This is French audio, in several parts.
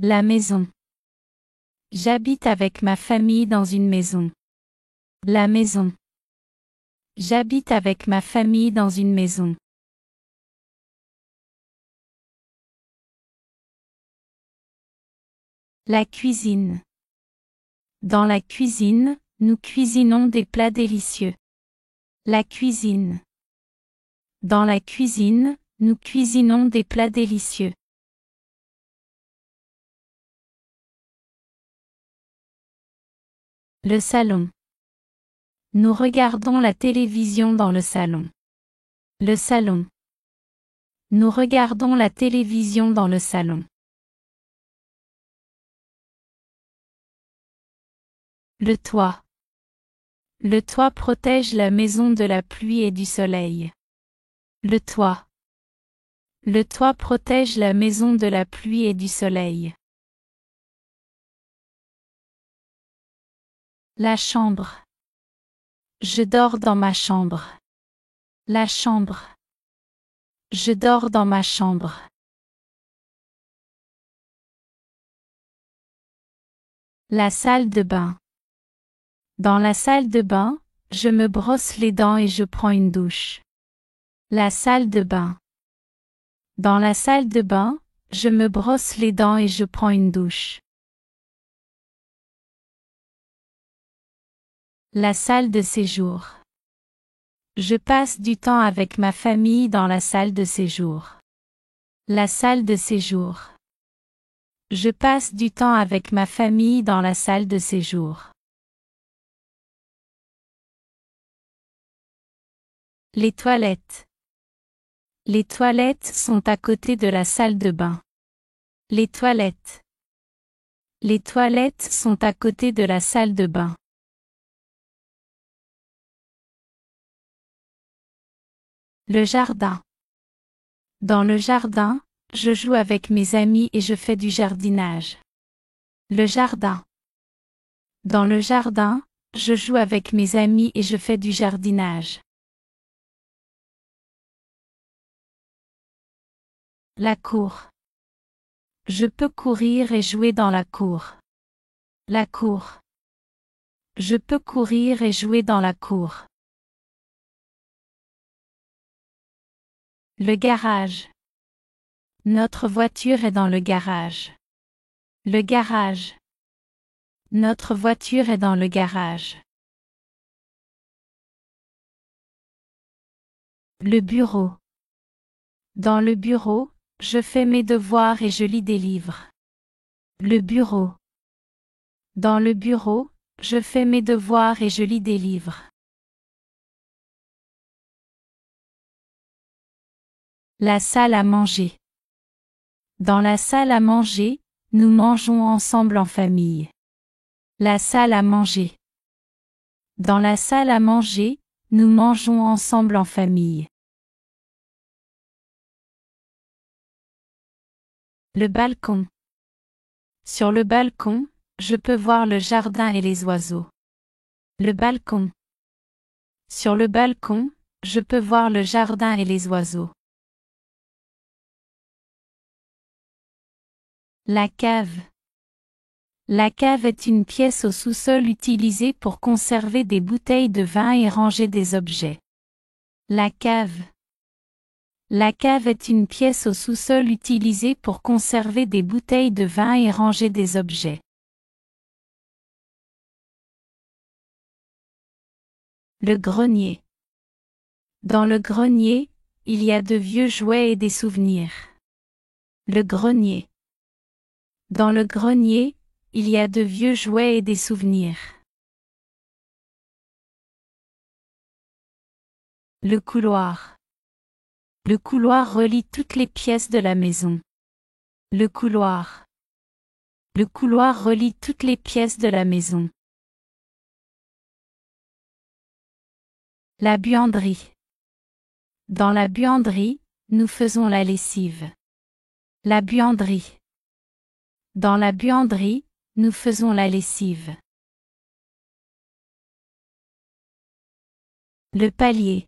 La maison. J'habite avec ma famille dans une maison. La maison. J'habite avec ma famille dans une maison. La cuisine. Dans la cuisine, nous cuisinons des plats délicieux. La cuisine. Dans la cuisine, nous cuisinons des plats délicieux. Le salon. Nous regardons la télévision dans le salon. Le salon. Nous regardons la télévision dans le salon. Le toit. Le toit protège la maison de la pluie et du soleil. Le toit. Le toit protège la maison de la pluie et du soleil. La chambre. Je dors dans ma chambre. La chambre. Je dors dans ma chambre. La salle de bain. Dans la salle de bain, je me brosse les dents et je prends une douche. La salle de bain. Dans la salle de bain, je me brosse les dents et je prends une douche. La salle de séjour. Je passe du temps avec ma famille dans la salle de séjour. La salle de séjour. Je passe du temps avec ma famille dans la salle de séjour. Les toilettes. Les toilettes sont à côté de la salle de bain. Les toilettes. Les toilettes sont à côté de la salle de bain. Le jardin. Dans le jardin, je joue avec mes amis et je fais du jardinage. Le jardin. Dans le jardin, je joue avec mes amis et je fais du jardinage. La cour. Je peux courir et jouer dans la cour. La cour. Je peux courir et jouer dans la cour. Le garage. Notre voiture est dans le garage. Le garage. Notre voiture est dans le garage. Le bureau. Dans le bureau, je fais mes devoirs et je lis des livres. Le bureau. Dans le bureau, je fais mes devoirs et je lis des livres. La salle à manger. Dans la salle à manger, nous mangeons ensemble en famille. La salle à manger. Dans la salle à manger, nous mangeons ensemble en famille. Le balcon. Sur le balcon, je peux voir le jardin et les oiseaux. Le balcon. Sur le balcon, je peux voir le jardin et les oiseaux. La cave. La cave est une pièce au sous-sol utilisée pour conserver des bouteilles de vin et ranger des objets. La cave. La cave est une pièce au sous-sol utilisée pour conserver des bouteilles de vin et ranger des objets. Le grenier. Dans le grenier, il y a de vieux jouets et des souvenirs. Le grenier. Dans le grenier, il y a de vieux jouets et des souvenirs. Le couloir. Le couloir relie toutes les pièces de la maison. Le couloir. Le couloir relie toutes les pièces de la maison. La buanderie. Dans la buanderie, nous faisons la lessive. La buanderie. Dans la buanderie, nous faisons la lessive. Le palier.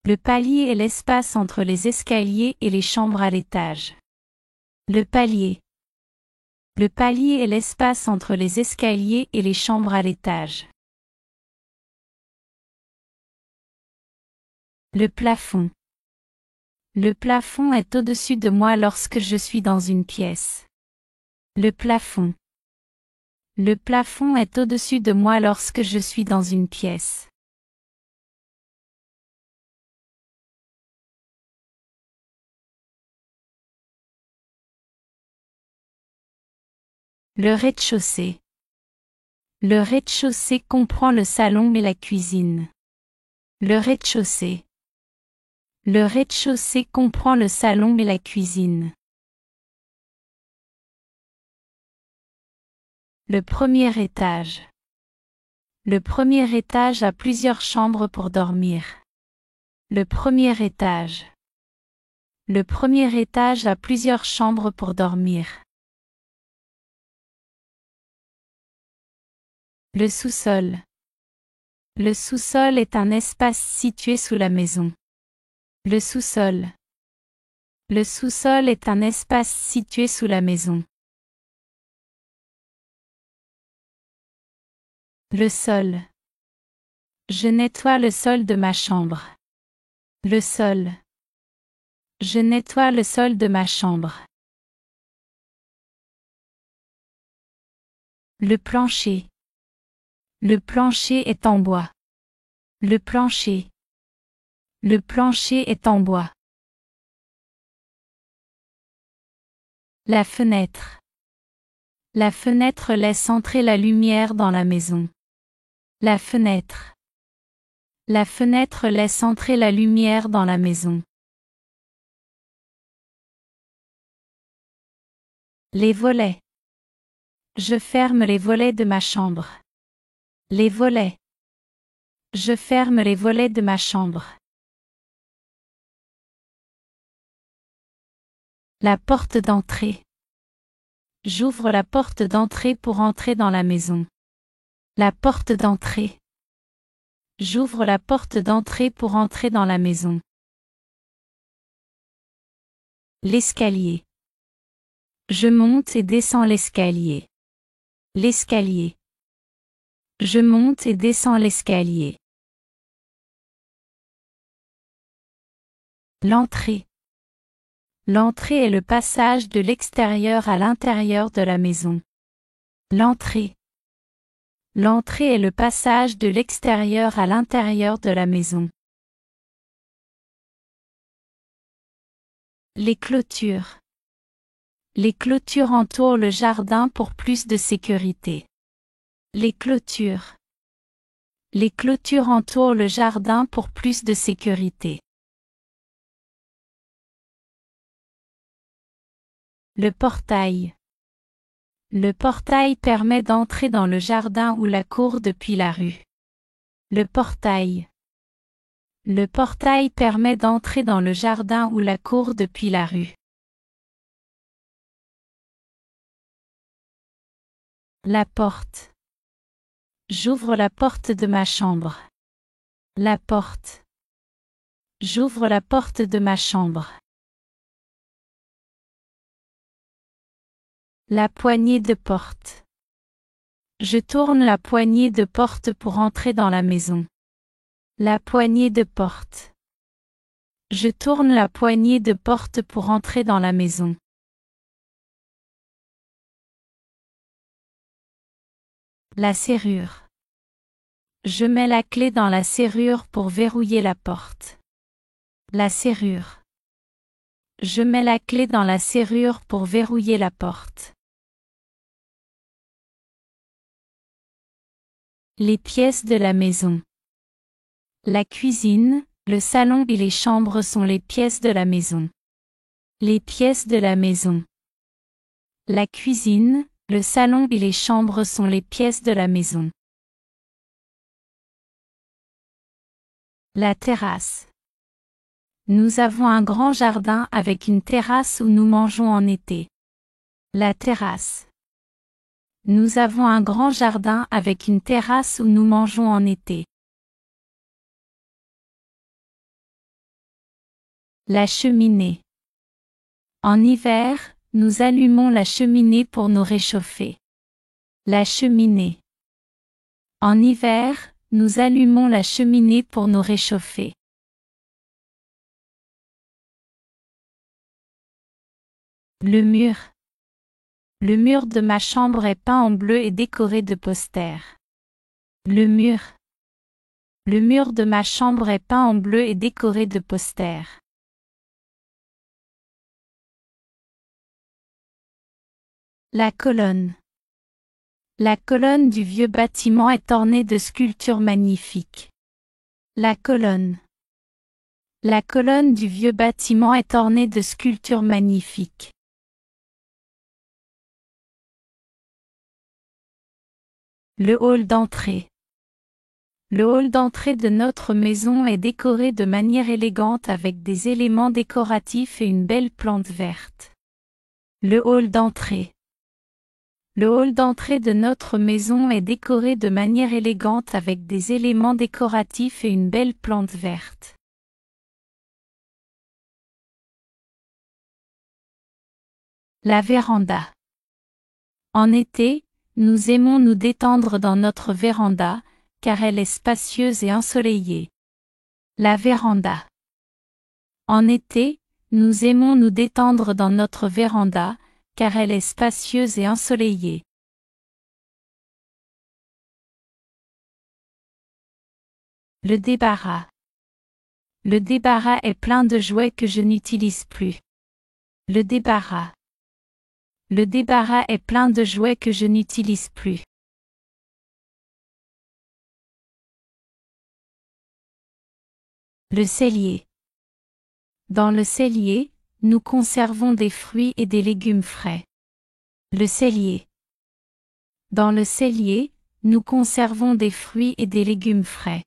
Le palier est l'espace entre les escaliers et les chambres à l'étage. Le palier. Le palier est l'espace entre les escaliers et les chambres à l'étage. Le plafond. Le plafond est au-dessus de moi lorsque je suis dans une pièce. Le plafond. Le plafond est au-dessus de moi lorsque je suis dans une pièce. Le rez-de-chaussée. Le rez-de-chaussée comprend le salon et la cuisine. Le rez-de-chaussée. Le rez-de-chaussée comprend le salon et la cuisine. Le premier étage. Le premier étage a plusieurs chambres pour dormir. Le premier étage. Le premier étage a plusieurs chambres pour dormir. Le sous-sol. Le sous-sol est un espace situé sous la maison. Le sous-sol. Le sous-sol est un espace situé sous la maison. Le sol. Je nettoie le sol de ma chambre. Le sol. Je nettoie le sol de ma chambre. Le plancher. Le plancher est en bois. Le plancher. Le plancher est en bois. La fenêtre. La fenêtre laisse entrer la lumière dans la maison. La fenêtre. La fenêtre laisse entrer la lumière dans la maison. Les volets. Je ferme les volets de ma chambre. Les volets. Je ferme les volets de ma chambre. La porte d'entrée. J'ouvre la porte d'entrée pour entrer dans la maison. La porte d'entrée. J'ouvre la porte d'entrée pour entrer dans la maison. L'escalier. Je monte et descends l'escalier. L'escalier. Je monte et descends l'escalier. L'entrée. L'entrée est le passage de l'extérieur à l'intérieur de la maison. L'entrée. L'entrée est le passage de l'extérieur à l'intérieur de la maison. Les clôtures. Les clôtures entourent le jardin pour plus de sécurité. Les clôtures. Les clôtures entourent le jardin pour plus de sécurité. Le portail. Le portail permet d'entrer dans le jardin ou la cour depuis la rue. Le portail. Le portail permet d'entrer dans le jardin ou la cour depuis la rue. La porte. J'ouvre la porte de ma chambre. La porte. J'ouvre la porte de ma chambre. La poignée de porte. Je tourne la poignée de porte pour entrer dans la maison. La poignée de porte. Je tourne la poignée de porte pour entrer dans la maison. La serrure. Je mets la clé dans la serrure pour verrouiller la porte. La serrure. Je mets la clé dans la serrure pour verrouiller la porte. Les pièces de la maison. La cuisine, le salon et les chambres sont les pièces de la maison. Les pièces de la maison. La cuisine, le salon et les chambres sont les pièces de la maison. La terrasse. Nous avons un grand jardin avec une terrasse où nous mangeons en été. La terrasse. Nous avons un grand jardin avec une terrasse où nous mangeons en été. La cheminée. En hiver, nous allumons la cheminée pour nous réchauffer. La cheminée. En hiver, nous allumons la cheminée pour nous réchauffer. Le mur. Le mur de ma chambre est peint en bleu et décoré de posters. Le mur. Le mur de ma chambre est peint en bleu et décoré de posters. La colonne. La colonne du vieux bâtiment est ornée de sculptures magnifiques. La colonne. La colonne du vieux bâtiment est ornée de sculptures magnifiques. Le hall d'entrée. Le hall d'entrée de notre maison est décoré de manière élégante avec des éléments décoratifs et une belle plante verte. Le hall d'entrée. Le hall d'entrée de notre maison est décoré de manière élégante avec des éléments décoratifs et une belle plante verte. La véranda. En été, nous aimons nous détendre dans notre véranda, car elle est spacieuse et ensoleillée. La véranda. En été, nous aimons nous détendre dans notre véranda, car elle est spacieuse et ensoleillée. Le débarras. Le débarras est plein de jouets que je n'utilise plus. Le débarras. Le débarras est plein de jouets que je n'utilise plus. Le cellier. Dans le cellier, nous conservons des fruits et des légumes frais. Le cellier. Dans le cellier, nous conservons des fruits et des légumes frais.